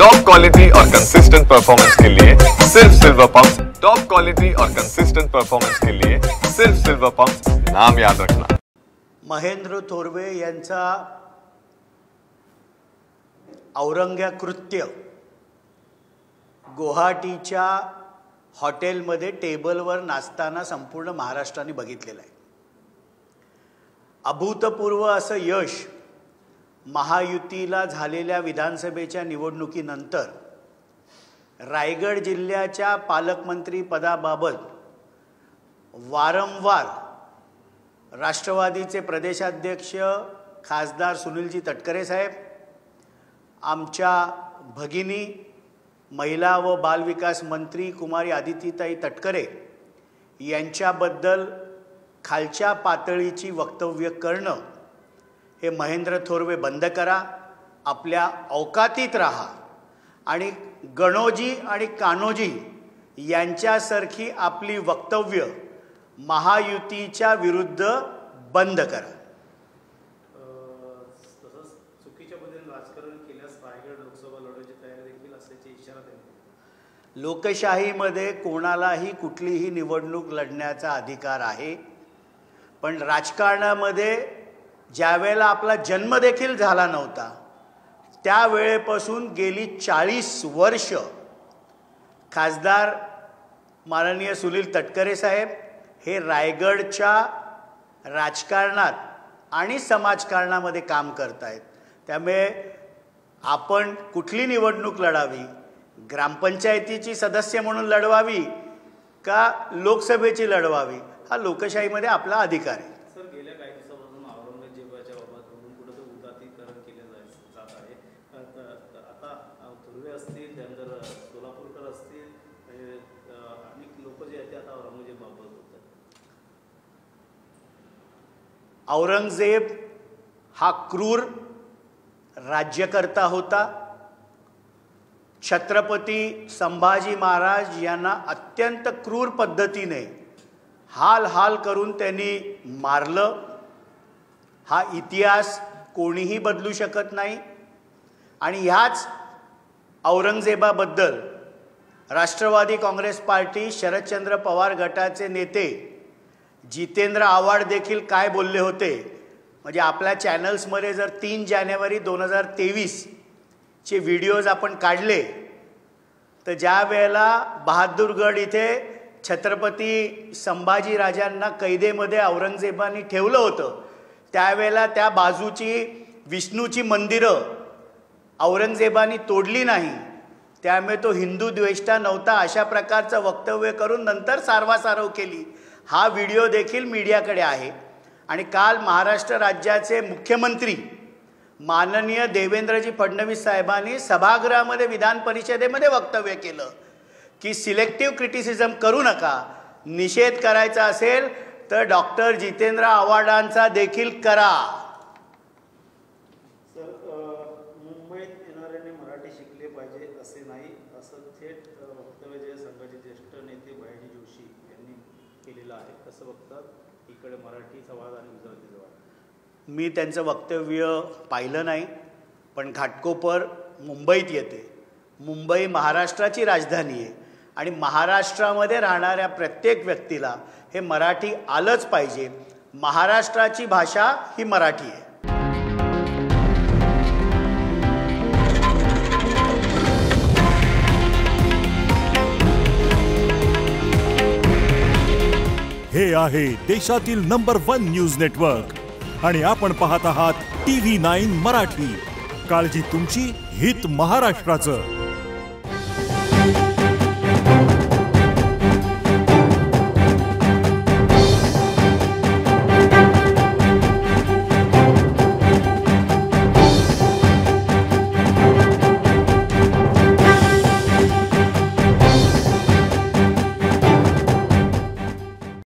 Top quality और consistent performance के लिए सिर्फ सिल्वर पंप। टॉप क्वालिटी और कंसिस्टेंट परफॉर्मेंस के लिए सिर्फ सिल्वर पंप, नाम याद रखना। महेंद्र थोरवे यांचा औरंग्या कृत्य गुवाहाटीच्या हॉटेलमध्ये टेबलवर नाचताना संपूर्ण महाराष्ट्राने बघितलेलं आहे। अभूतपूर्व असं यश महायुतीला झालेल्या विधानसभेच्या निवडणुकीनंतर रायगड जिल्ह्याच्या पालकमंत्री पदाबाबत वारंवार राष्ट्रवादीचे प्रदेशाध्यक्ष खासदार सुनीलजी तटकरे साहेब, आमच्या भगिनी महिला व बालविकास मंत्री कुमारी आदितीताई तटकरे यांच्याबद्दल खालच्या पातळीची वक्तव्य करणं हे महेंद्र थोरवे बंद करा, आपल्या औकातीत राहा आणि गणोजी आणि कान्होजी यांच्यासारखी आपली वक्तव्य महायुतीच्या विरुद्ध बंद करा। चुकीच्या पद्धतीने राजकारण केल्यास रायगड लोकसभा लढवण्याची तयारी देखील असल्याचा इशारा त्यांनी। लोकशाहीमध्ये कोणालाही कुठलीही निवडणूक लढण्याचा अधिकार आहे, पण राजकारणामध्ये ज्यावेळेला आपला जन्म देखील झाला नव्हता त्यावेळेपासून गेली 40 वर्ष खासदार माननीय सुनील तटकरे साहेब हे रायगडच्या राजकारणात आणि समाजकारणामध्ये काम करत आहेत। त्यामुळे आपण कुठली निवडणूक लढावी, ग्रामपंचायतीची सदस्य म्हणून लढवावी का लोकसभेची लढवावी, हा लोकशाहीमध्ये आपला अधिकार आहे। सर, गेल्या काही दिवसांपासून औरंगजेबाच्या बाबत कुठेतरी उदात्तीकरण केले जात आहे। आता थोरवे असतील, त्यानंतर सोलापूरकर असतील, अनेक लोक जे आहेत आता औरंगजेबाबत बोलतात। औरंगजेब हा क्रूर राज्यकर्ता होता। छत्रपती संभाजी महाराज यांना अत्यंत क्रूर पद्धतीने हाल करून त्यांनी मारलं। हा इतिहास कोणीही बदलू शकत नाही आणि ह्याच औरंगजेबाबद्दल राष्ट्रवादी काँग्रेस पार्टी शरदचंद्र पवार गटाचे नेते जितेंद्र आव्हाड देखील काय बोलले होते, म्हणजे आपल्या चॅनल्समध्ये जर 3 जानेवारी 2023 चे व्हिडिओज आपण काढले तर ज्या वेळेला बहादूरगड इथे छत्रपती संभाजी राजांना कैदेमध्ये औरंगजेबाने ठेवलं होतं त्यावेळेला त्या बाजूची विष्णूची मंदिरं औरंगजेबाने तोडली नाही, त्यामुळे तो हिंदू द्वेष्टा नव्हता अशा प्रकारचं वक्तव्य करून नंतर सारवासारव केली। हा व्हिडिओ देखील मीडियाकडे आहे आणि काल महाराष्ट्र राज्याचे मुख्यमंत्री माननीय देवेंद्रजी फडणवीस साहेबांनी सभागृहामध्ये विधान परिषदेमध्ये वक्तव्य केलं की सिलेक्टिव्ह क्रिटिसिझम करू नका, निषेध करायचा असेल तर डॉक्टर जितेंद्र आव्हाडांचा देखील करा। सर, मुंबईत येणाऱ्यांनी मराठी शिकले पाहिजे असे नाही, असं थेट वक्तव्य जे संघाचे ज्येष्ठ नेते भैयाजी जोशी यांनी केलेलं आहे। कसं बघतात इकडे मराठी संवाद आणि गुजराती संवाद? मी त्यांचं वक्तव्य पाहिलं नाही, पण घाटकोपर मुंबईत येते। मुंबई महाराष्ट्राची राजधानी आहे आणि महाराष्ट्रामध्ये राहणाऱ्या प्रत्येक व्यक्तीला हे मराठी आलंच पाहिजे। महाराष्ट्राची भाषा ही मराठी आहे। हे आहे देशातील नंबर 1 न्यूज नेटवर्क आणि आपण पाहत आहात TV9 मराठी। काळजी तुमची, हित महाराष्ट्राचं।